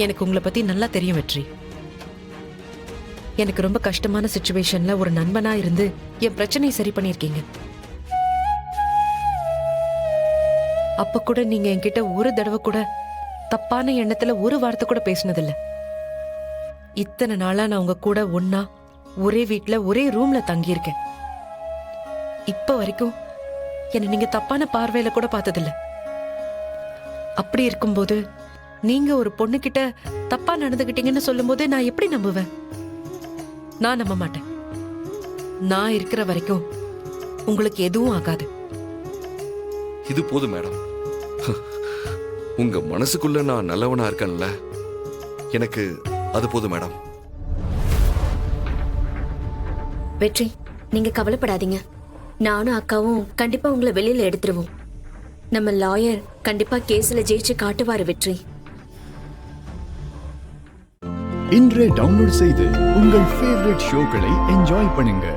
எனக்கு உங்களை பத்தி நல்லா தெரியும் வெற்றி. எனக்கு ரொம்ப கஷ்டமான சிச்சுவேஷன்ல ஒரு நண்பனா இருந்து என் பிரச்சனையை சரி பண்ணிருக்கீங்க. அப்ப கூட நீங்க என்கிட்ட ஒரு தடவை கூட தப்பான எண்ணத்துல ஒரு வார்த்தை கூட பேசினதில்ல. இத்தனை நாளா நான் உங்க கூட ஒன்னா ஒரே வீட்ல ஒரே ரூம்ல தங்கியிருக்கேன். இப்ப வரைக்கும் என்ன நீங்க தப்பான பார்வையில கூட பார்த்ததில்ல. அப்படி இருக்கும்போது நீங்க ஒரு பொண்ணு கிட்ட தப்பா நடந்துகிட்டீங்கன்னு சொல்லும் போது நான் எப்படி நம்புவேன்? நான் நம்ப மாட்டேன். நான் இருக்கிற வரைக்கும் உங்களுக்கு எதுவும் ஆகாது. இது போதும் மேடம். உங்க மனசுக்குள்ள நான் நல்லவனா இருக்கேன்ல, எனக்கு அது போதும் மேடம். வெற்றி, நீங்க கவலைப்படாதீங்க. நானும் அக்காவும் கண்டிப்பா உங்களை வெளியில எடுத்துருவோம். நம்ம லாயர் கண்டிப்பா கேஸ்ல ஜெயிச்சு காட்டுவாரு வெற்றி. இன்றே டவுன்லோட் செய்து உங்கள் ஃபேவரட் ஷோக்களை என்ஜாய் பண்ணுங்க.